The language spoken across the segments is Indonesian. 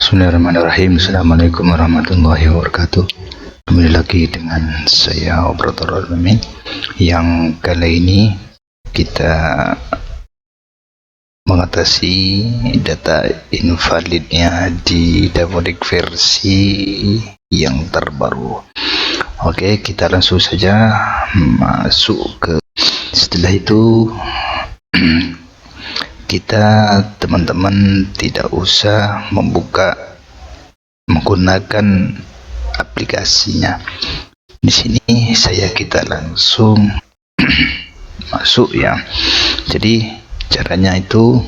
Bismillahirrahmanirrahim. Assalamualaikum warahmatullahi wabarakatuh. Kembali lagi dengan saya Operator Al-Amin, yang kali ini kita mengatasi data invalidnya di Dapodik versi yang terbaru. Oke, kita langsung saja masuk ke. Setelah itu kita teman-teman tidak usah menggunakan aplikasinya. Di sini kita langsung masuk ya. Jadi caranya itu,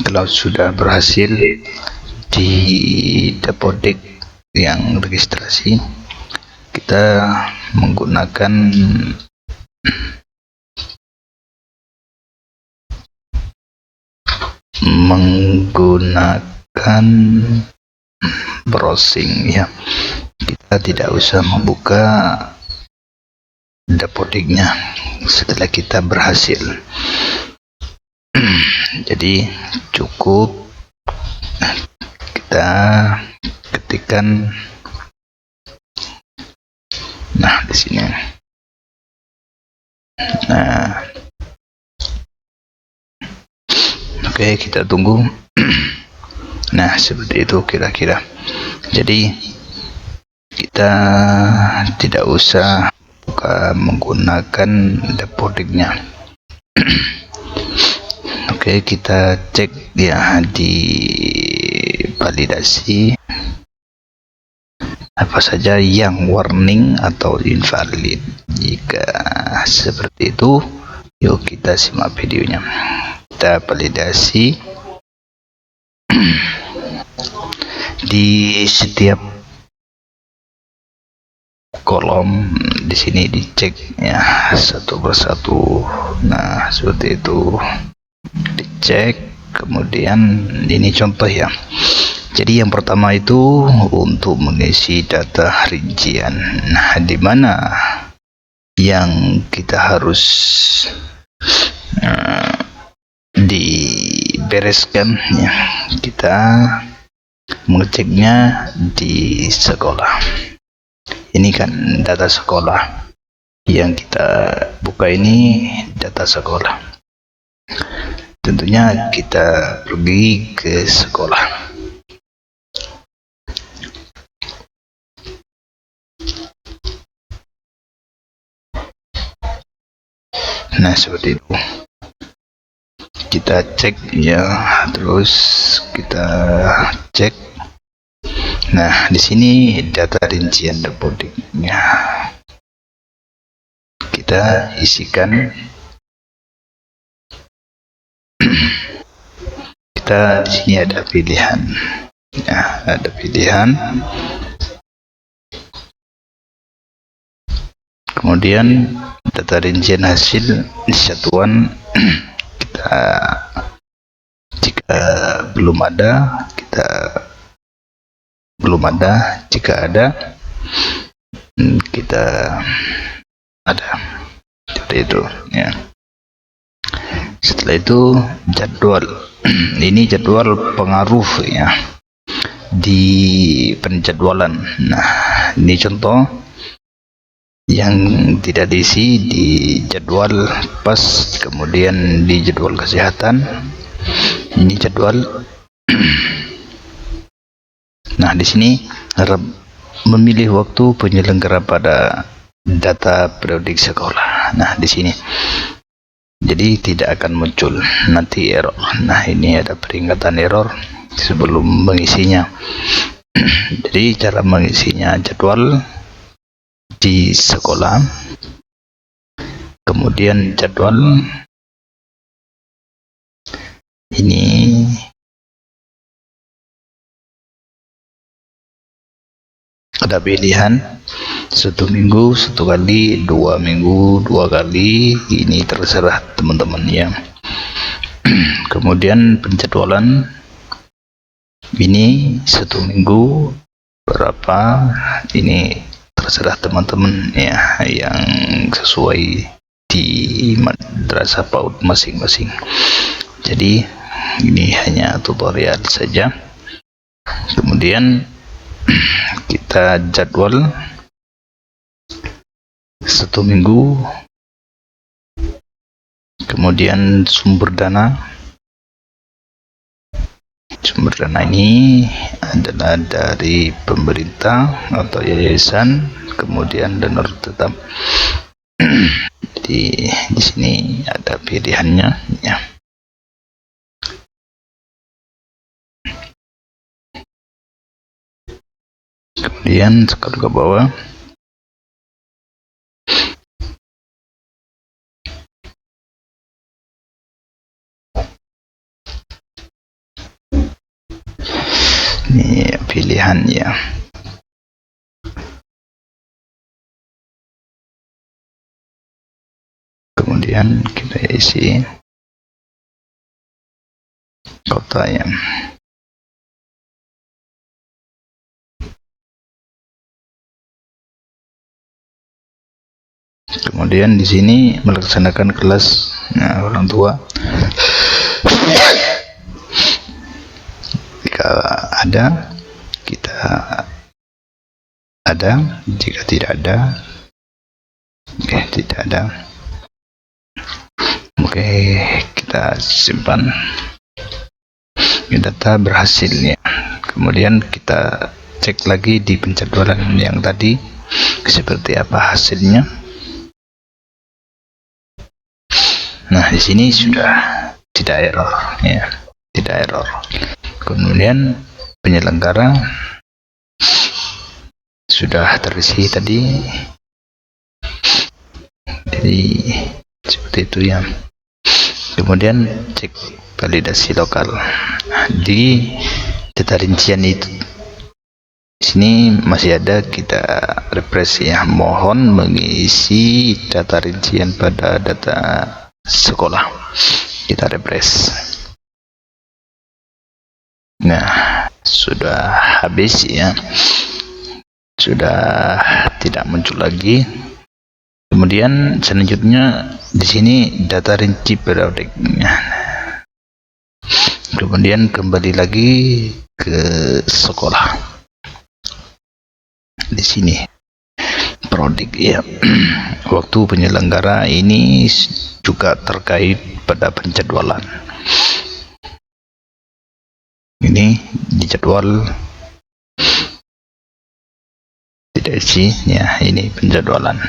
kalau sudah berhasil di Dapodik yang registrasi, kita menggunakan browsing ya. Kita tidak usah membuka Dapodiknya setelah kita berhasil. Jadi cukup kita ketikkan, nah di sini. Oke, kita tunggu. Nah, seperti itu kira-kira. Jadi kita tidak usah menggunakan Dapodiknya. Oke, kita cek ya di validasi apa saja yang warning atau invalid. Jika seperti itu, yuk kita simak videonya. Kita validasi di setiap kolom. Di sini dicek ya satu persatu. Nah, seperti itu dicek. Kemudian ini contoh ya. Jadi yang pertama itu untuk mengisi data rincian. Nah, di mana yang kita harus dibereskan ya, kita mengeceknya di sekolah. Ini kan data sekolah yang kita buka, ini data sekolah. Tentunya kita pergi ke sekolah. Nah, seperti itu. Kita cek ya, terus kita cek. Nah, di sini data rincian Dapodiknya kita isikan. Kita di sini ada pilihan. Nah, ada pilihan. Kemudian data rincian hasil satuan. Jika belum ada, jika ada, kita ada. Seperti itu ya. Setelah itu jadwal. Ini jadwal pengaruh ya di penjadwalan. Nah, ini contoh yang tidak diisi di jadwal pas, kemudian di jadwal kesehatan. Ini jadwal. Nah, di sini memilih waktu penyelenggara pada data periodik sekolah. Nah, di sini. Jadi tidak akan muncul nanti error. Nah, ini ada peringatan error sebelum mengisinya. Jadi cara mengisinya, jadwal di sekolah, kemudian jadwal ini ada pilihan 1 minggu 1 kali, 2 minggu 2 kali. Ini terserah teman-teman ya. Kemudian penjadwalan ini 1 minggu berapa, ini terserah teman-teman ya, yang sesuai di madrasah PAUD masing-masing. Jadi ini hanya tutorial saja. Kemudian kita jadwal 1 minggu. Kemudian sumber dana ini adalah dari pemerintah atau yayasan, kemudian donor tetap. Jadi di sini ada pilihannya ya. Kemudian scroll ke bawah. Ini pilihannya. Kemudian kita isi kotanya. Kemudian di sini melaksanakan kelas orang tua. Jika ada, kita ada. Jika tidak ada, tidak ada. Oke, kita simpan. Data berhasilnya. Kemudian kita cek lagi di penjadwalan yang tadi seperti apa hasilnya. Nah, di sini sudah tidak error ya, tidak error. Kemudian penyelenggara sudah terisi tadi. Jadi seperti itu ya. Kemudian cek validasi lokal. Di data rincian itu sini masih ada, kita refresh ya. Mohon mengisi data rincian pada data sekolah. Kita refresh. Nah, sudah habis ya. Sudah tidak muncul lagi. Kemudian selanjutnya di sini data rinci periodiknya. Kemudian kembali lagi ke sekolah. Di sini periodik ya. Waktu penyelenggara ini juga terkait pada penjadwalan. Ini dijadwal tidak sih ya, ini penjadwalan.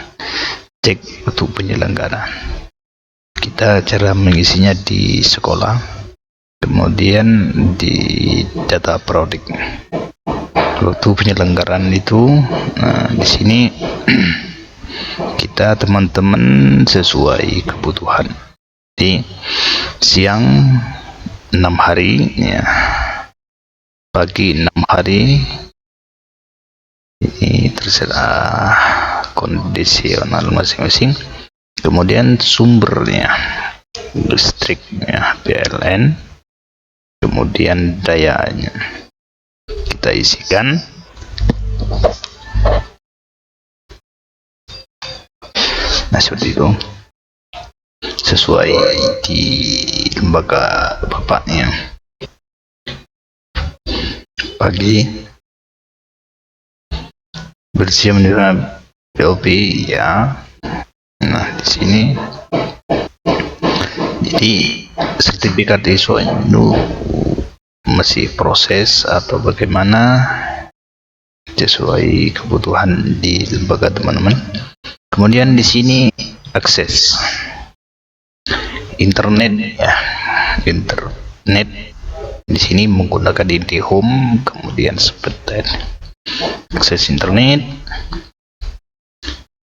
Cek waktu penyelenggara. Kita cara mengisinya di sekolah, kemudian di data periodik. Waktu penyelenggaraan itu, nah di sini kita teman-teman sesuai kebutuhan. Di siang 6 hari ya, pagi 6 hari, ini terserah kondisional masing-masing. Kemudian sumbernya listriknya PLN, kemudian dayanya kita isikan. Nah seperti itu, sesuai di lembaga bapaknya. Pagi bersiap menerima POP ya. Nah di sini jadi sertifikat ISO itu masih proses atau bagaimana sesuai kebutuhan di lembaga teman-teman. Kemudian di sini akses internet ya, internet di sini menggunakan IndiHome, kemudian seperti akses internet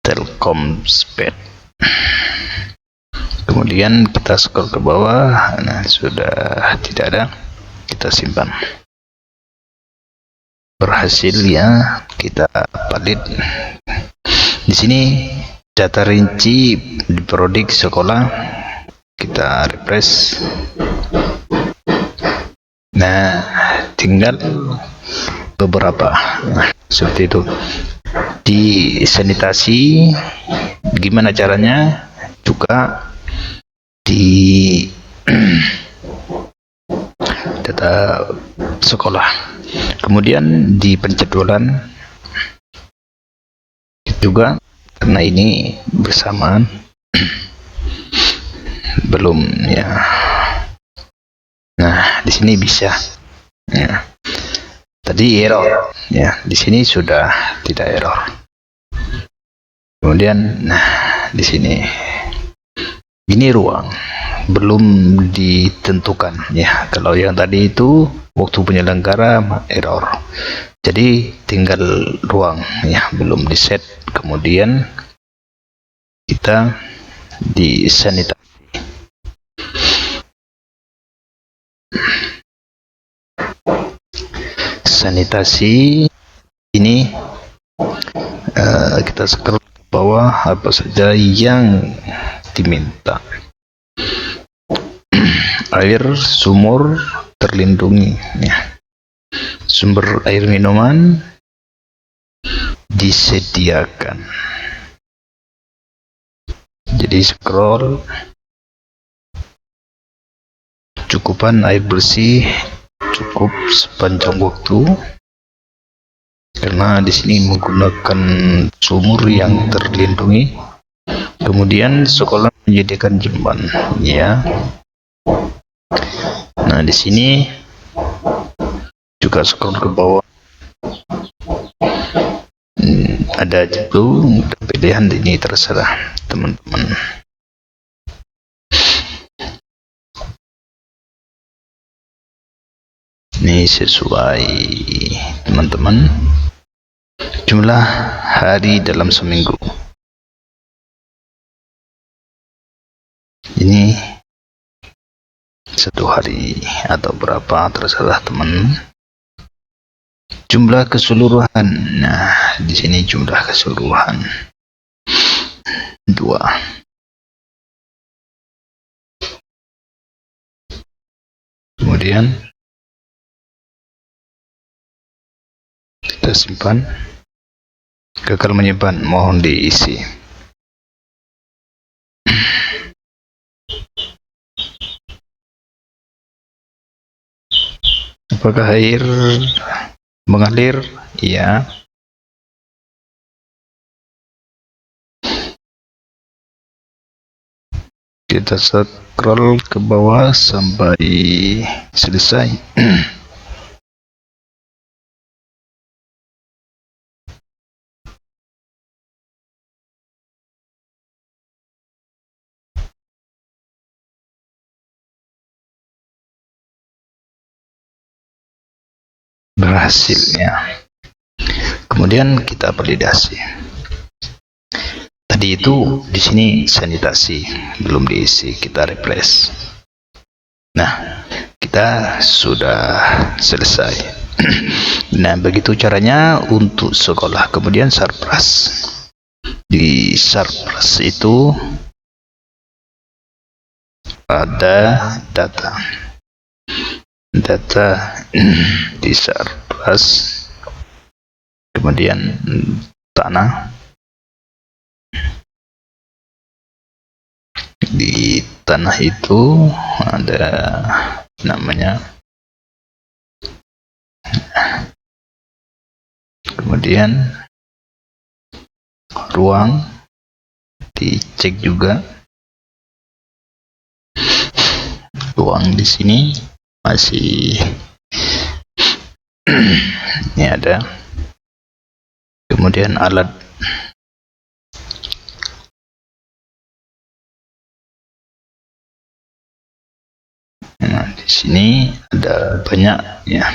Telkom Speed. Kemudian kita scroll ke bawah. Nah sudah tidak ada, kita simpan. Berhasil ya, kita valid. Di sini data rinci di periodik sekolah, kita refresh. Nah tinggal beberapa. Nah, seperti itu. Di sanitasi gimana caranya juga di data sekolah. Kemudian di penjadwalan juga, karena ini bersamaan belum ya. Nah, di sini bisa ya. Tadi error ya, di sini sudah tidak error. Kemudian nah di sini ini ruang belum ditentukan ya. Kalau yang tadi itu waktu penyelenggara error, jadi tinggal ruang ya, belum di set. Kemudian kita di sanitasi ini kita scroll ke bawah, apa saja yang diminta. Air sumur terlindungi ya. Sumber air minuman disediakan. Jadi scroll, cukupan air bersih cukup sepanjang waktu, karena di sini menggunakan sumur yang terlindungi. Kemudian sekolah menyediakan jamban ya. Nah di sini juga scroll ke bawah, ada jadwal pilihan, ini terserah teman-teman. Ini sesuai teman-teman jumlah hari dalam seminggu. Ini 1 hari atau berapa terserah teman. Jumlah keseluruhan, nah di sini jumlah keseluruhan 2. Kemudian kita simpan. Gagal menyimpan, mohon diisi. Apakah air mengalir? Ya. Kita scroll ke bawah sampai selesai. Berhasilnya. Kemudian kita validasi. Tadi itu di sini sanitasi belum diisi, kita replace. Nah, kita sudah selesai. Nah, begitu caranya untuk sekolah. Kemudian surplus. Di surplus itu ada data di surplus. Kemudian tanah, di tanah itu ada namanya. Kemudian ruang dicek juga. Ruang di sini masih ini ada. Kemudian alat, nah di sini ada banyak ya.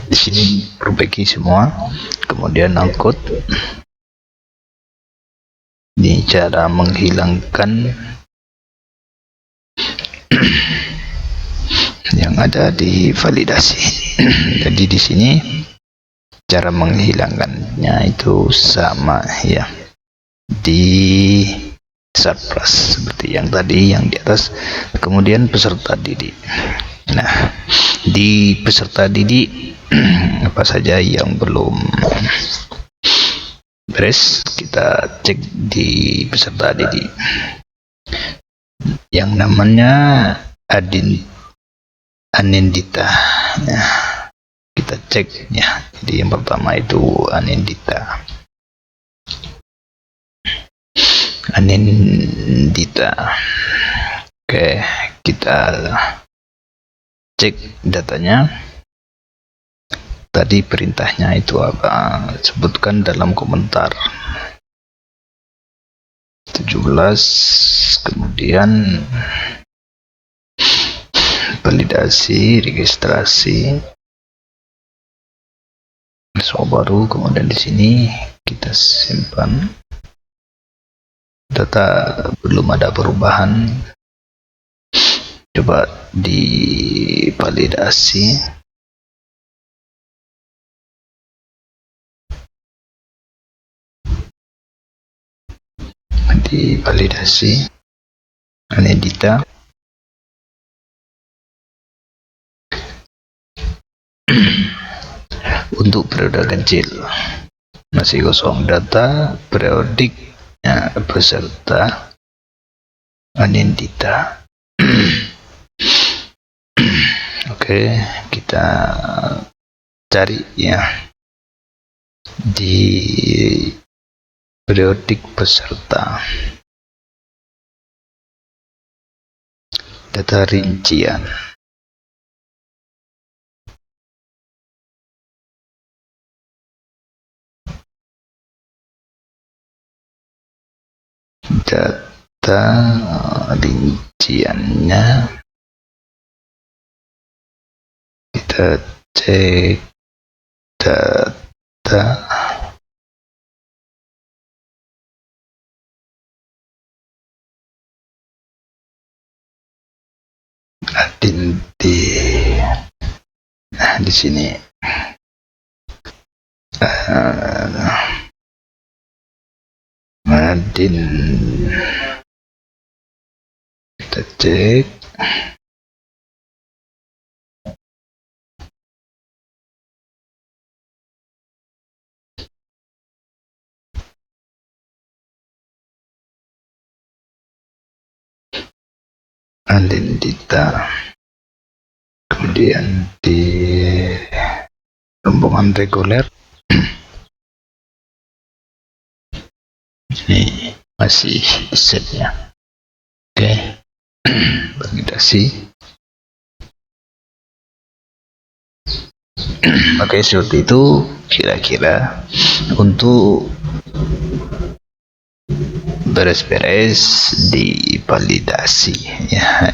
Di sini perbaiki semua. Kemudian angkut. Ini cara menghilangkan yang ada di validasi. Jadi di sini cara menghilangkannya itu sama ya, di surplus seperti yang tadi yang di atas. Kemudian peserta didik. Nah, di peserta didik apa saja yang belum beres, kita cek di peserta didik. Yang namanya Anindita ya, kita cek ya. Jadi yang pertama itu Anindita. Oke, kita cek datanya. Tadi perintahnya itu apa? Sebutkan dalam komentar. 17, kemudian validasi, registrasi, soal baru, kemudian di sini kita simpan. Data belum ada perubahan, coba divalidasi. Anindita. Untuk periode kecil masih kosong. Data periodik peserta Anindita. Oke, kita cari ya di periodik peserta, data rincian. Data rinciannya kita cek data nah di sini kita cek Anindita, kemudian di rombongan reguler ini masih setnya. Oke, validasi. Oke, seperti itu kira-kira untuk beres-beres di validasi ya,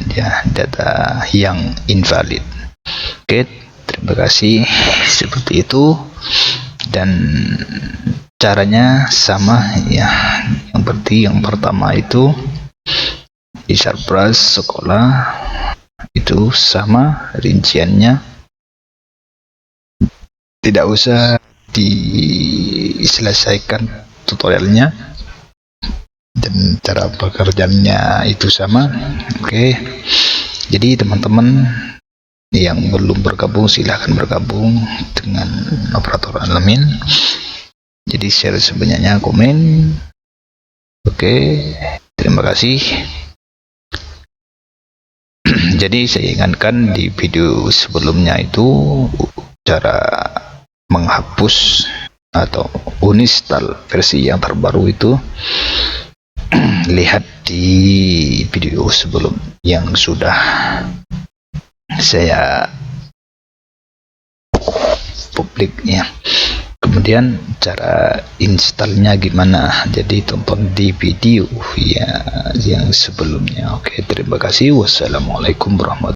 data yang invalid. Oke, terima kasih. Seperti itu, dan caranya sama ya. Yang pertama itu di Sarpras sekolah itu sama rinciannya, tidak usah diselesaikan tutorialnya, dan cara pekerjaannya itu sama. Oke, jadi teman-teman yang belum bergabung silahkan bergabung dengan operator Alamin. Jadi share sebanyak komen. Oke, terima kasih. Jadi saya ingatkan di video sebelumnya itu cara menghapus atau uninstall versi yang terbaru itu. Lihat di video sebelum yang sudah saya publiknya. Kemudian cara installnya gimana, jadi tonton di video ya yang sebelumnya. Oke, terima kasih. Wassalamualaikum warahmatullahi wabarakatuh.